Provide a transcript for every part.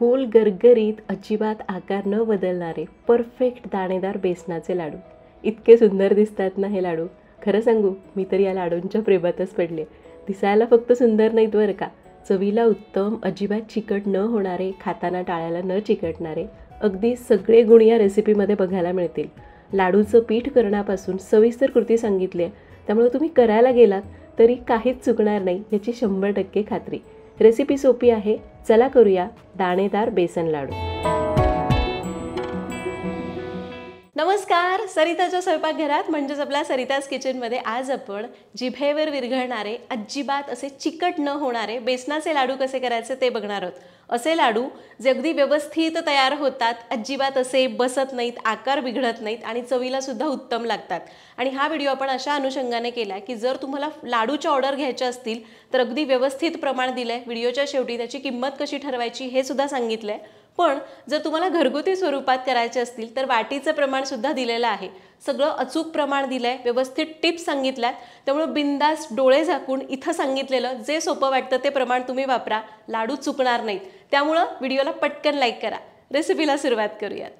गोल गरगरीत अजिबात आकार न बदलणारे परफेक्ट दाणेदार बेसनाचे लाडू. इतके सुंदर दिसतात ना हे लाडू. खरं सांगू, मी तर या लाडूंच्या प्रेमातच पडले. दिसायला फक्त सुंदर नाहीत बरं का, चवीला उत्तम, अजिबात चिकट न होणारे, खाताना टाळ्याला न चिकटणारे, अगदी सगळे गुण या रेसिपीमध्ये बघायला मिळतील. लाडूचं पीठ करण्यापासून सविस्तर कृती सांगितली आहे, त्यामुळे तुम्ही करायला गेलात तरी काहीच चुकणार नाही याची 100% खात्री. रेसिपी सोपी आहे. चला करूया दाणेदार बेसन लाडू. नमस्कार, सरिताच्या स्वयंपाकघरात म्हणजेच आपल्या सरिताज किचनमध्ये आज आपण जिभेवर विरघळणारे, अजिबात असे चिकट न होणारे बेसनाचे लाडू कसे करायचे ते बघणार आहोत. असे लाडू जे अगदी व्यवस्थित तयार होतात, अजिबात असे बसत नाहीत, आकार बिघडत नाहीत आणि चवीला सुद्धा उत्तम लागतात. आणि हा व्हिडिओ आपण अशा अनुषंगाने केला की जर तुम्हाला लाडूच्या ऑर्डर घ्यायच्या असतील तर अगदी व्यवस्थित प्रमाण दिलंय. व्हिडिओच्या शेवटी त्याची किंमत कशी ठरवायची हे सुद्धा सांगितलंय. पण जर तुम्हाला घरगुती स्वरूपात करायचे असतील तर वाटीचं प्रमाण सुद्धा दिलेलं आहे. सगळं अचूक प्रमाण दिलंय, व्यवस्थित टिप्स सांगितल्यात. त्यामुळे बिंदास डोळे झाकून इथं सांगितलेलं जे सोपं वाटतं ते प्रमाण तुम्ही वापरा, लाडू चुकणार नाहीत. त्यामुळं व्हिडिओला पटकन लाईक करा. रेसिपीला सुरुवात करूयात.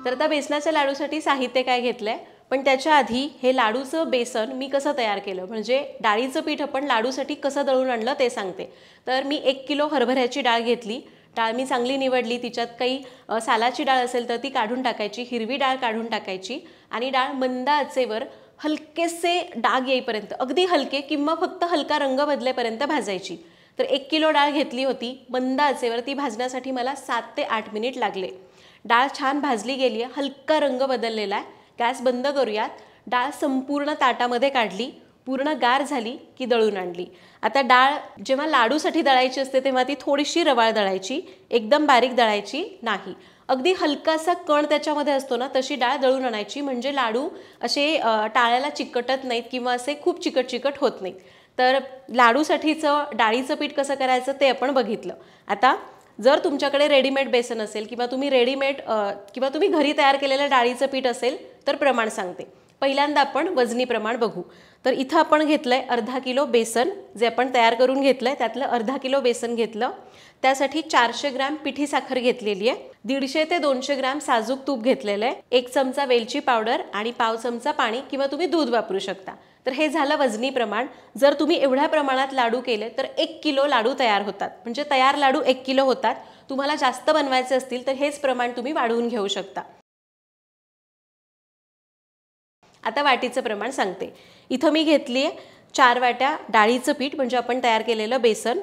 तर आता बेसनाच्या लाडूसाठी साहित्य काय घेतलंय, पण त्याच्या आधी हे लाडूचं बेसन मी कसं तयार केलं, म्हणजे डाळीचं पीठ आपण लाडूसाठी कसं दळून आणलं ते सांगते. तर मी 1 किलो हरभऱ्याची डाळ घेतली. डाळ मी चांगली निवडली. तिच्यात काही सालाची डाळ असेल तर ती काढून टाकायची, हिरवी डाळ काढून टाकायची आणि डाळ मंद आचेवर हलकेसे डाग येईपर्यंत, अगदी हलके किंवा फक्त हलका रंग बदलेपर्यंत भाजायची. तर 1 किलो डाळ घेतली होती. मंद आचेवर ती भाजण्यासाठी मला 7 ते 8 मिनिट लागले. डाळ छान भाजली गेली आहे, हलका रंग बदललेला आहे. गॅस बंद करूयात. डाळ संपूर्ण ताटामध्ये काढली, पूर्ण गार झाली की दळून आणली. आता डाळ जेव्हा लाडूसाठी दळायची असते तेव्हा ती थोडीशी रवाळ दळायची, एकदम बारीक दळायची नाही. अगदी हलकासा कण त्याच्यामध्ये असतो ना, तशी डाळ दळून आणायची, म्हणजे लाडू असे टाळ्याला चिकटत नाहीत किंवा असे खूप चिकट होत नाहीत. तर लाडूसाठीचं डाळीचं पीठ कसं करायचं ते आपण बघितलं. आता जर तुमच्याकडे रेडीमेड बेसन असेल किंवा तुम्ही घरी तयार केलेलं डाळीचं पीठ असेल तर प्रमाण सांगते. पहिल्यांदा आपण वजनी प्रमाण बघू. तर इथं आपण घेतलंय अर्धा किलो बेसन, जे आपण तयार करून घेतलंय त्यातलं अर्धा किलो बेसन घेतलं. त्यासाठी 400 ग्रॅम पिठी साखर घेतलेली आहे. 150 ते 200 ग्रॅम साजूक तूप घेतलेलं आहे. 1 चमचा वेलची पावडर आणि पाव चमचा पाणी किंवा तुम्ही दूध वापरू शकता. तर हे झालं वजनी प्रमाण. जर तुम्ही एवढ्या प्रमाणात लाडू केले तर 1 किलो लाडू तयार होतात, म्हणजे तयार लाडू 1 किलो होतात. तुम्हाला जास्त बनवायचे असतील तर हेच प्रमाण तुम्ही वाढवून घेऊ शकता. आता वाटीचं प्रमाण सांगते. इथं मी घेतली आहे 4 वाट्या डाळीचं पीठ, म्हणजे आपण तयार केलेलं बेसन.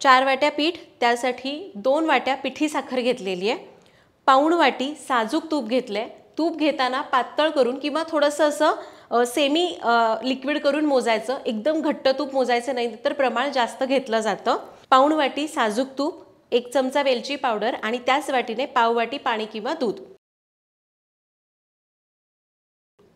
4 वाट्या पीठ, त्यासाठी 2 वाट्या पिठी साखर घेतलेली आहे. पाऊण वाटी साजूक तूप घेतलंय. तूप घेताना पातळ करून किंवा थोडंसं असं सेमी लिक्विड करून मोजायचं, एकदम घट्ट तूप मोजायचं नाही, तर प्रमाण जास्त घेतलं जातं. पाऊण वाटी साजूक तूप, 1 चमचा वेलची पावडर आणि त्याच वाटीने पाव वाटी पाणी किंवा दूध.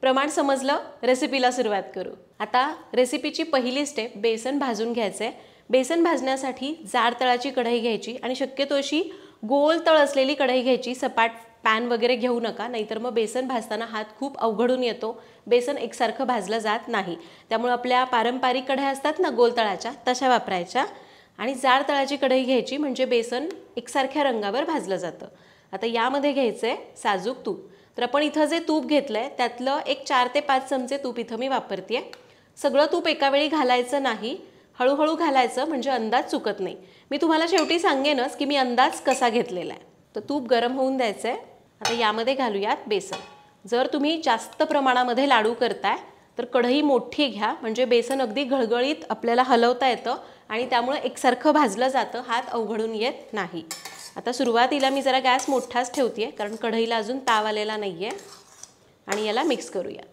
प्रमाण समजलं? रेसिपीला सुरुवात करू. आता रेसिपीची पहिली स्टेप, बेसन भाजून घ्यायचं आहे. बेसन भाजण्यासाठी जाड तळाची कढई घ्यायची आणि शक्यतो अशी गोल तळ असलेली कढई घ्यायची. सपाट पॅन वगैरे घेऊ नका, नाहीतर मग बेसन भाजताना हात खूप अवघडून येतो. बेसन एकसारखं भाजलं जात नाही. त्यामुळे आपल्या पारंपरिक कढया असतात ना गोल तळाच्या, तशा वापरायच्या. आणि जाड तळाची कढई घ्यायची, म्हणजे बेसन एकसारख्या रंगावर भाजलं जातं. आता यामध्ये घ्यायचं आहे साजूक तूप. तर आपण इथं जे तूप घेतलंय त्यातलं एक 4 ते 5 चमचे तूप इथं मी वापरते. सगळं तूप एका वेळी घालायचं नाही, हळूहळू घालायचं, म्हणजे अंदाज चुकत नाही. मी तुम्हाला शेवटी सांगेनच की मी अंदाज कसा घेतलेला आहे. तर तूप गरम होऊन द्यायचं आहे. आता यामध्ये घालूयात बेसन. जर तुम्ही जास्त प्रमाणामध्ये लाडू करताय तर कढई मोठी घ्या, म्हणजे बेसन अगदी घळघळीत आपल्याला हलवता येतं आणि त्यामुळे एकसारखं भाजलं जातं, हात अवघडून येत नाही. आता सुरुवातीला मी जरा गॅस मोठाच ठेवते कारण कढईला अजून ताव आलेला नाही आहे. आणि याला मिक्स करूयात.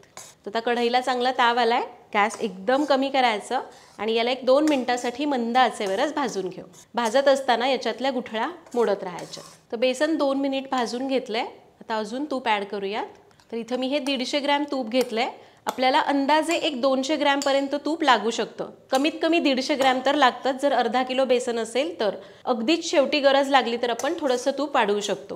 तर आता कढईला चांगला ताव आलाय. गॅस एकदम कमी करायचं आणि याला 1-2 मिनिटांसाठी मंद आचेवरच भाजून घेऊ. भाजत असताना याच्यातल्या गुठळ्या मोडत राहायच्या. तर बेसन 2 मिनिट भाजून घेतलंय. आता अजून तूप ॲड करूयात. तर इथं मी हे 150 ग्रॅम तूप घेतलंय. आपल्याला अंदाजे एक 200 ग्रॅमपर्यंत तूप लागू शकतं. कमीत कमी 150 ग्रॅम तर लागतंच जर अर्धा किलो बेसन असेल तर. अगदीच शेवटी गरज लागली तर आपण थोडंसं तूप वाढवू शकतो.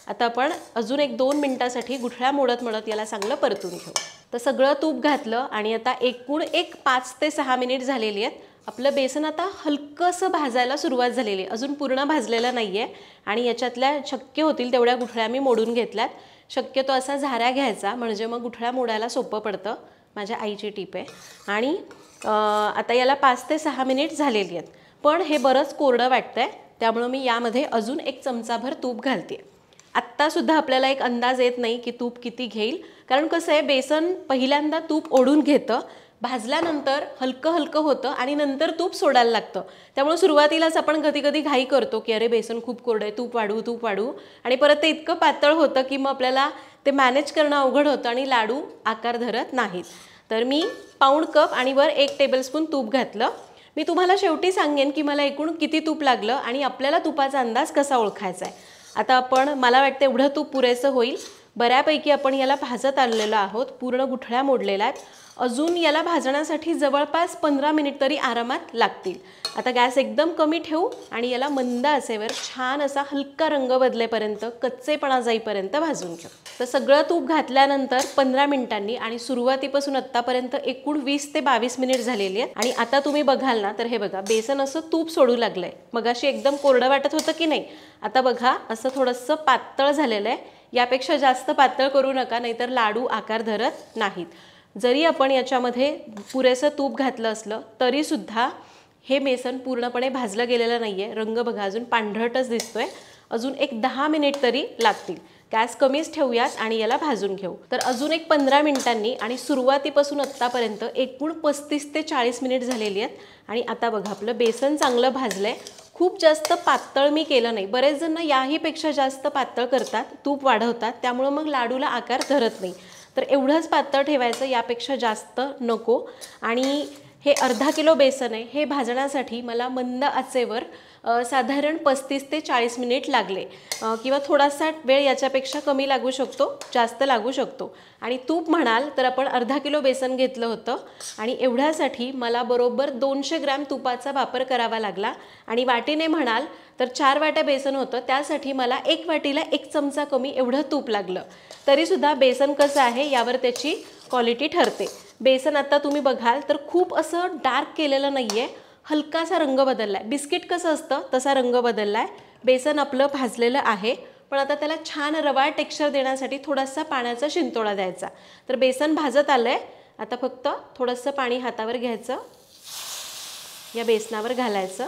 आता आपण अजून एक 2 मिनिटासाठी गुठळ्या मोडत मोडत याला चांगलं परतून घेऊ. तर सगळं तूप घातलं आणि आता एकूण 5 ते 6 मिनिट झालेली आहेत. आपलं बेसन आता हलकंसं भाजायला सुरुवात झालेली आहे. अजून पूर्ण भाजलेलं नाही आहे आणि याच्यातल्या शक्य होतील तेवढ्या गुठळ्या मी मोडून घेतल्यात. शक्यतो असा झाऱ्या घ्यायचा म्हणजे मग गुठळ्या मोडायला सोपं पडतं. माझ्या आईची टीप आहे. आणि आता याला 5 ते 6 मिनिट झालेली आहेत. पण हे बरंच कोरडं वाटतंय त्यामुळं मी यामध्ये अजून 1 चमचाभर तूप घालते. आत्तासुद्धा आपल्याला एक अंदाज येत नाही की तूप किती घेईल, कारण कसं आहे बेसन पहिल्यांदा तूप ओढून घेतं, भाजल्यानंतर हलकं हलकं होतं आणि नंतर तूप सोडायला लागतं. त्यामुळे सुरुवातीलाच आपण कधी कधी घाई करतो की अरे बेसन खूप कोरडं आहे, तूप वाढवू आणि परत ते इतकं पातळ होतं की मग आपल्याला ते मॅनेज करणं अवघड होतं आणि लाडू आकार धरत नाहीत. तर मी पाऊण कप आणि वर 1 टेबलस्पून तूप घातलं. मी तुम्हाला शेवटी सांगेन की मला एकूण किती तूप लागलं आणि आपल्याला तुपाचा अंदाज कसा ओळखायचा आहे. आता मला वाटतं एवढं तूप पुरेसं होईल. बऱ्यापैकी आपण याला भाजत आलेलो आहोत, पूर्ण गुठळ्या मोडलेल्या आहेत. अजून याला भाजण्यासाठी जवळपास 15 मिनिट तरी आरामात लागतील. आता गॅस एकदम कमी ठेवू आणि याला मंद आचेवर छान असा हलका रंग बदलेपर्यंत, कच्चेपणा जाईपर्यंत भाजून घेऊ. तर सगळं तूप घातल्यानंतर 15 मिनिटांनी आणि सुरुवातीपासून आत्तापर्यंत एकूण 20 ते 22 मिनिट झालेली आहेत. आणि आता तुम्ही बघाल ना तर हे बघा बेसन असं तूप सोडू लागलंय. मगाशी एकदम कोरडं वाटत होतं की नाही, आता बघा असं थोडंसं पातळ झालेलं आहे. यापेक्षा जास्त पातळ करू नका, नाहीतर लाडू आकार धरत नाहीत. जरी आपण याच्यामध्ये पुरेसं तूप घातलं असलं तरीसुद्धा हे बेसन पूर्णपणे भाजलं गेलेलं नाही आहे. रंग बघा अजून पांढरटच दिसतोय. अजून एक 10 मिनिट तरी लागतील. गॅस कमीच ठेवूयात आणि याला भाजून घेऊ. तर अजून एक 15 मिनिटांनी आणि सुरुवातीपासून आत्तापर्यंत एकूण 35 ते 40 मिनिट झालेली आहेत. आणि आता बघा आपलं बेसन चांगलं भाजलंय. खूप जास्त पातळ मी केलं नाही. बरेच जण याहीपेक्षा जास्त पातळ करतात, तूप वाढवतात, त्यामुळे मग लाडूला आकार धरत नाही. तर एवढंच पातळ ठेवायचं, यापेक्षा जास्त नको. आणि हे अर्धा किलो बेसन आहे, हे भाजण्यासाठी मला मंद आचेवर साधारण 35 ते 40 मिनिट लागले. किंवा थोडासा वेळ याच्यापेक्षा कमी लागू शकतो, जास्त लागू शकतो. आणि तूप म्हणाल तर आपण अर्धा किलो बेसन घेतलं होतं आणि एवढ्यासाठी मला बरोबर 200 ग्रॅम तुपाचा वापर करावा लागला. आणि वाटीने म्हणाल तर 4 वाट्या बेसन होतं, त्यासाठी मला 1 वाटीला 1 चमचा कमी एवढं तूप लागलं. तरीसुद्धा बेसन कसं आहे यावर त्याची क्वालिटी ठरते. बेसन आता तुम्ही बघाल तर खूप असं डार्क केलेलं नाही आहे, हलकासा रंग बदलला आहे. बिस्किट कसं असतं तसा रंग बदलला आहे. बेसन आपलं भाजलेलं आहे, पण आता त्याला छान रवाळ टेक्स्चर देण्यासाठी थोडासा पाण्याचा शिंतोडा द्यायचा. तर बेसन भाजत आलं आहे. आता फक्त थोडंसं पाणी हातावर घ्यायचं, या बेसनावर घालायचं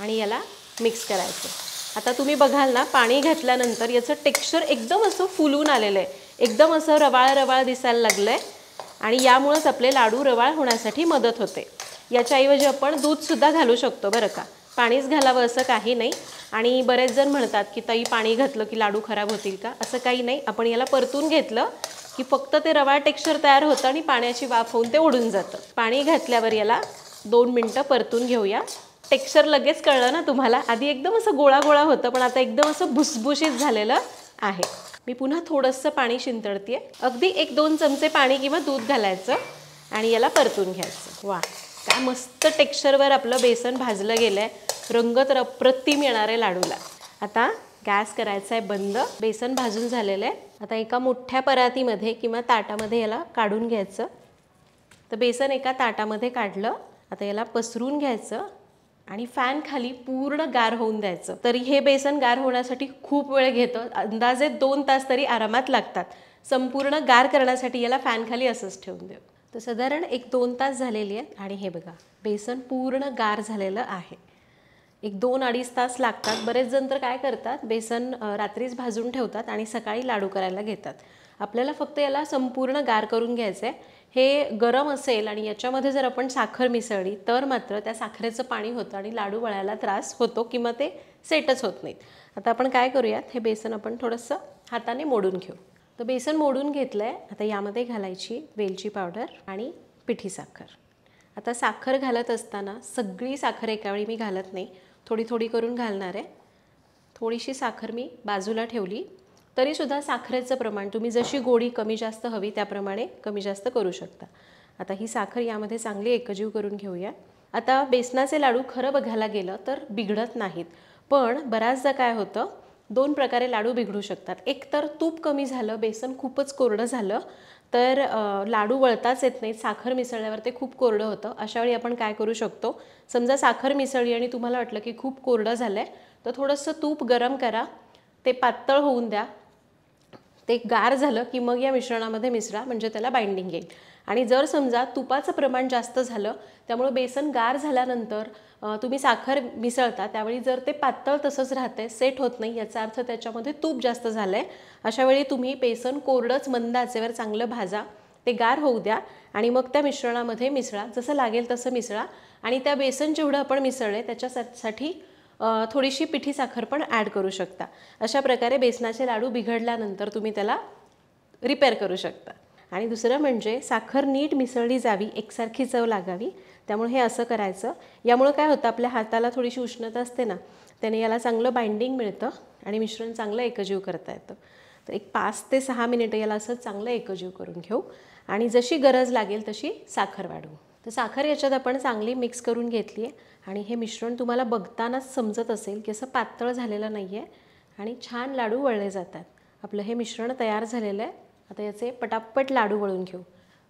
आणि याला मिक्स करायचं. आता तुम्ही बघाल ना पाणी घातल्यानंतर याचं टेक्स्चर एकदम असं फुलून आलेलं आहे, एकदम असं रवाळ रवाळ दिसायला लागलं आहे. आणि यामुळेच आपले लाडू रवाळ होण्यासाठी मदत होते. याच्याऐवजी आपण दूधसुद्धा घालू शकतो बरं का, पाणीच घालावं असं काही नाही. आणि बरेच जण म्हणतात की ताई पाणी घातलं की लाडू खराब होतील का, असं काही नाही. आपण याला परतून घेतलं की फक्त ते रवाळ टेक्स्चर तयार होतं आणि पाण्याची वाफ होऊन ते उडून जातं. पाणी घातल्यावर याला 2 मिनटं परतून घेऊया. टेक्स्चर लगेच कळलं ना तुम्हाला, आधी एकदम असं गोळा गोळा होतं पण आता एकदम असं भुसभुशीत झालेलं आहे. मी पुन्हा थोडंसं पाणी शिंतळते. अगदी 1-2 चमचे पाणी किंवा दूध घालायचं आणि याला परतून घ्यायचं. वा, काय मस्त टेक्स्चरवर आपलं बेसन भाजलं गेलं आहे. रंग तर अप्रतिम येणार आहे लाडूला. आता गॅस करायचा आहे बंद. बेसन भाजून झालेलं आहे. आता एका मोठ्या परातीमध्ये किंवा ताटामध्ये याला काढून घ्यायचं. तर बेसन एका ताटामध्ये काढलं. आता याला पसरून घ्यायचं आणि फॅन खाली पूर्ण गार होऊन द्यायचं. तरी हे बेसन गार होण्यासाठी खूप वेळ घेतं, अंदाजे 2 तास तरी आरामात लागतात. संपूर्ण गार करण्यासाठी याला फॅन खाली असंच ठेवून देऊ. तर साधारण 1-2 तास झालेली आहेत आणि हे बघा बेसन पूर्ण गार झालेलं आहे. 1-2-2.5 तास लागतात. बरेच जण तर काय करतात, बेसन रात्रीच भाजून ठेवतात आणि सकाळी लाडू करायला घेतात. आपल्याला फक्त याला संपूर्ण गार करून घ्यायचं आहे. हे गरम असेल आणि याच्यामध्ये जर आपण साखर मिसळली तर मात्र त्या साखरेचं पाणी होतं आणि लाडू वळायला त्रास होतो किंवा ते सेटच होत नाहीत. आता आपण काय करूयात, हे बेसन आपण थोडंसं हाताने मोडून घेऊ. तर बेसन मोडून घेतलं आहे. आता यामध्ये घालायची वेलची पावडर आणि पिठी साखर. आता साखर घालत असताना सगळी साखर एकावेळी मी घालत नाही, थोडी थोडी करून घालणार आहे. थोडीशी साखर मी बाजूला ठेवली. तरीसुद्धा साखरेचं प्रमाण तुम्ही जशी गोडी कमी जास्त हवी त्याप्रमाणे कमी जास्त करू शकता. आता ही साखर यामध्ये चांगली एकजीव करून घेऊया. आता बेसनाचे लाडू खरं बघायला गेलं तर बिघडत नाहीत, पण बऱ्याचदा काय होतं, 2 प्रकारे लाडू बिघडू शकतात. एक तर तूप कमी झालं, बेसन खूपच कोरडं झालं तर लाडू वळताच येत नाहीत, साखर मिसळल्यावर ते खूप कोरडं होतं. अशावेळी आपण काय करू शकतो, समजा साखर मिसळली आणि तुम्हाला वाटलं की खूप कोरडं झालं आहे, तर थोडंसं तूप गरम करा, ते पातळ होऊन द्या, ते गार झालं की मग या मिश्रणामध्ये मिसळा, म्हणजे त्याला बाइंडिंग येईल. आणि जर समजा तुपाचं प्रमाण जास्त झालं, त्यामुळे बेसन गार झाल्यानंतर तुम्ही साखर मिसळता त्यावेळी जर ते पातळ तसंच राहतंय, सेट होत नाही, याचा अर्थ त्याच्यामध्ये तूप जास्त झालं आहे. अशावेळी तुम्ही बेसन कोरडंच मंद आचेवर चांगलं भाजा, ते गार होऊ द्या आणि मग त्या मिश्रणामध्ये मिसळा, जसं लागेल तसं मिसळा. आणि त्या बेसन जेवढं आपण मिसळले त्याच्यासाठी थोडीशी पिठी साखर पण ॲड करू शकता. अशा प्रकारे बेसनाचे लाडू बिघडल्यानंतर तुम्ही त्याला रिपेअर करू शकता. आणि दुसरं म्हणजे साखर नीट मिसळली जावी, एकसारखी चव लागावी, त्यामुळे हे असं करायचं. यामुळे काय होतं, आपल्या हाताला थोडीशी उष्णता असते ना, त्याने याला चांगलं बाइंडिंग मिळतं आणि मिश्रण चांगलं एकजीव करता येतं. तर एक 5 ते 6 मिनिटं याला असं चांगलं एकजीव करून घेऊ आणि जशी गरज लागेल तशी साखर वाढवू. तर साखर याच्यात आपण चांगली मिक्स करून घेतली आहे आणि हे मिश्रण तुम्हाला बघतानाच समजत असेल की असं पातळ झालेलं नाही आहे आणि छान लाडू वळले जातात. आपलं हे मिश्रण तयार झालेलं आहे. आता याचे पटापट लाडू वळून घेऊ.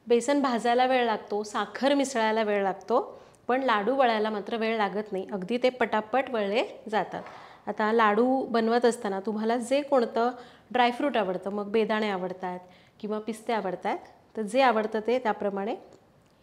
बेसन भाजायला वेळ लागतो, साखर मिसळायला वेळ लागतो, पण लाडू वळायला मात्र वेळ लागत नाही, अगदी ते पटापट वळले जातात. आता लाडू बनवत असताना तुम्हाला जे कोणतं ड्रायफ्रूट आवडतं, मग बेदाणे आवडतात किंवा पिस्ते आवडतात, तर जे आवडतं ते त्याप्रमाणे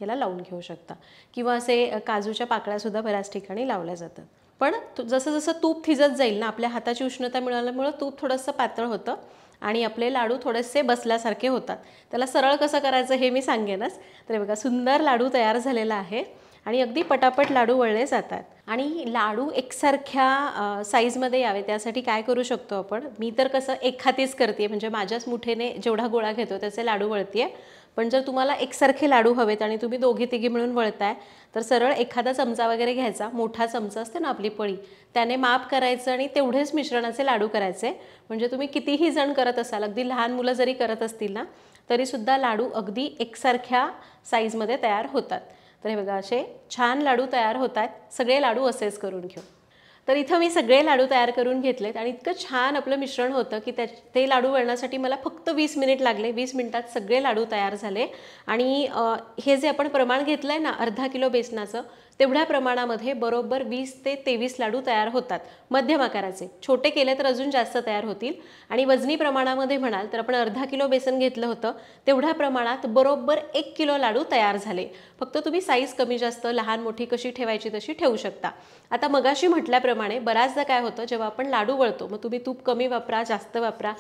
याला लावून घेऊ शकता. किंवा असे काजूच्या पाकळ्यासुद्धा बऱ्याच ठिकाणी लावल्या जातात. पण जसं जसं तूप थिजत जाईल ना, आपल्या हाताची उष्णता मिळाल्यामुळं तूप थोडंसं पातळ होतं आणि आपले लाडू थोडेसे बसल्यासारखे होतात. त्याला सरळ कसं करायचं हे मी सांगेनच. तर बघा, सुंदर लाडू तयार झालेला आहे आणि अगदी पटापट लाडू वळले जातात. आणि लाडू एकसारख्या साईजमध्ये यावे त्यासाठी काय करू शकतो आपण, मी तर कसं एक हातीच करते, म्हणजे माझ्याच मुठीने जेवढा गोळा घेतो त्याचे लाडू वळते. पण जर तुम्हाला एकसारखे लाडू हवेत आणि तुम्ही दोघी तिघी मिळून वळताय, तर सरळ एखादा चमचा वगैरे घ्यायचा, मोठा चमचा असते ना आपली पळी, त्याने माप करायचं आणि तेवढेच मिश्रणाचे लाडू करायचे. म्हणजे तुम्ही कितीही जण करत असाल, अगदी लहान मुलं जरी करत असतील ना, तरीसुद्धा लाडू अगदी एकसारख्या साईजमध्ये तयार होतात. तर हे बघा, असे छान लाडू तयार होतात. सगळे लाडू असेच करून घेऊ. तर इथं मी सगळे लाडू तयार करून घेतलेत आणि इतकं छान आपलं मिश्रण होतं की ते लाडू वळण्यासाठी मला फक्त 20 मिनिट लागले. 20 मिनिटात सगळे लाडू तयार झाले. आणि हे जे आपण प्रमाण घेतलं आहे ना, अर्धा किलो बेसनाचं, तेवढ्या प्रमाणामध्ये बरोबर 20 ते 23 लाडू तयार होतात, मध्यम आकाराचे. छोटे केले तर अजून जास्त तयार होतील. आणि वजनी प्रमाणामध्ये म्हणाल तर आपण अर्धा किलो बेसन घेतलं होतं, तेवढ्या प्रमाणात बरोबर 1 किलो लाडू तयार झाले. फक्त तुम्ही साईज कमी जास्त लहान मोठी कशी ठेवायची तशी ठेवू शकता. आता मगाशी म्हटल्याप्रमाणे बऱ्याचदा काय होतं, जेव्हा आपण लाडू वळतो, मग तुम्ही तूप कमी वापरा जास्त वापरा,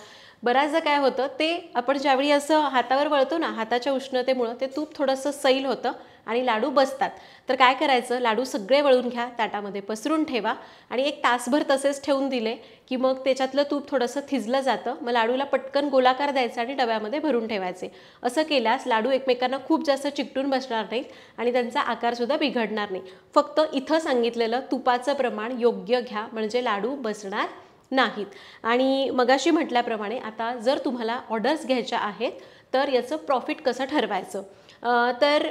बऱ्याचदा काय होतं, ते आपण ज्यावेळी असं हातावर वळतो ना, हाताच्या उष्णतेमुळं ते तूप थोडंसं सैल होतं आणि लाडू बसतात. तर काय करायचं, लाडू सगळे वळून घ्या, ताटामध्ये पसरून ठेवा आणि 1 तासभर तसेच ठेवून दिले की मग त्याच्यातलं तूप थोडंसं थिजलं जातं. मग लाडूला पटकन गोलाकार द्यायचा आणि डब्यामध्ये भरून ठेवायचे. असं केल्यास लाडू एकमेकांना खूप जास्त चिकटून बसणार नाहीत आणि त्यांचा आकारसुद्धा बिघडणार नाही. फक्त इथं सांगितलेलं तुपाचं प्रमाण योग्य घ्या, म्हणजे लाडू बसणार नाहीत. आणि मगाशी म्हटल्याप्रमाणे आता जर तुम्हाला ऑर्डर्स घ्यायच्या आहेत तर याचं प्रॉफिट कसं ठरवायचं, तर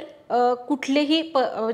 कुठलेही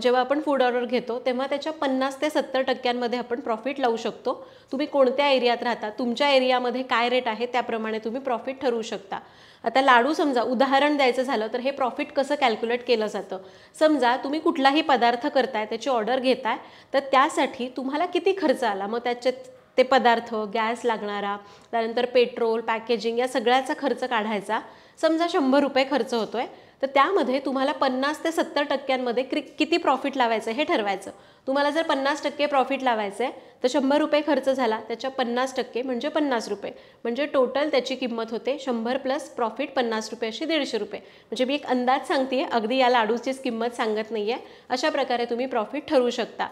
जेव्हा आपण फूड ऑर्डर घेतो तेव्हा त्याच्या 50 ते 70% आपण प्रॉफिट लावू शकतो. तुम्ही कोणत्या एरियात राहता, तुमच्या एरियामध्ये काय रेट आहे त्याप्रमाणे तुम्ही प्रॉफिट ठरवू शकता. आता लाडू समजा उदाहरण द्यायचं झालं तर हे प्रॉफिट कसं कॅल्क्युलेट केलं जातं. समजा तुम्ही कुठलाही पदार्थ करताय, त्याची ऑर्डर घेताय, तर त्यासाठी तुम्हाला किती खर्च आला, मग त्याच्यात ते पदार्थ, गॅस लागणारा, त्यानंतर पेट्रोल, पॅकेजिंग, या सगळ्याचा खर्च काढायचा. समजा 100 रुपये खर्च होतोय, तर त्यामध्ये तुम्हाला 50 ते 70% किती प्रॉफिट लावायचं हे ठरवायचं. तुम्हाला जर 50% प्रॉफिट लावायचं आहे तर 100 रुपये खर्च झाला, त्याच्या 50% म्हणजे 50 रुपये, म्हणजे टोटल त्याची किंमत होते 100 प्लस प्रॉफिट 50 रुपये, अशी 150 रुपये. म्हणजे मी एक अंदाज सांगते, अगदी या लाडूचीच किंमत सांगत नाही आहे. अशा प्रकारे तुम्ही प्रॉफिट ठरवू शकता.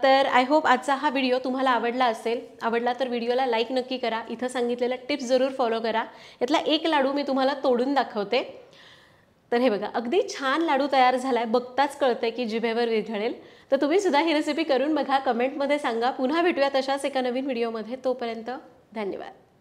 तर आय होप आजचा हा व्हिडिओ तुम्हाला आवडला असेल. आवडला तर व्हिडिओला लाईक नक्की करा. इथं सांगितलेल्या टिप्स जरूर फॉलो करा. यातला एक लाडू मी तुम्हाला तोडून दाखवते. तर हे बघा, अगदी छान लाडू तयार झालाय, बघताच कळतंय की जिभेवर विरघळेल. तर तुम्ही सुद्धा ही रेसिपी करून बघा, कमेंटमध्ये सांगा. पुन्हा भेटूया तशाच एका नवीन व्हिडिओमध्ये. तोपर्यंत धन्यवाद.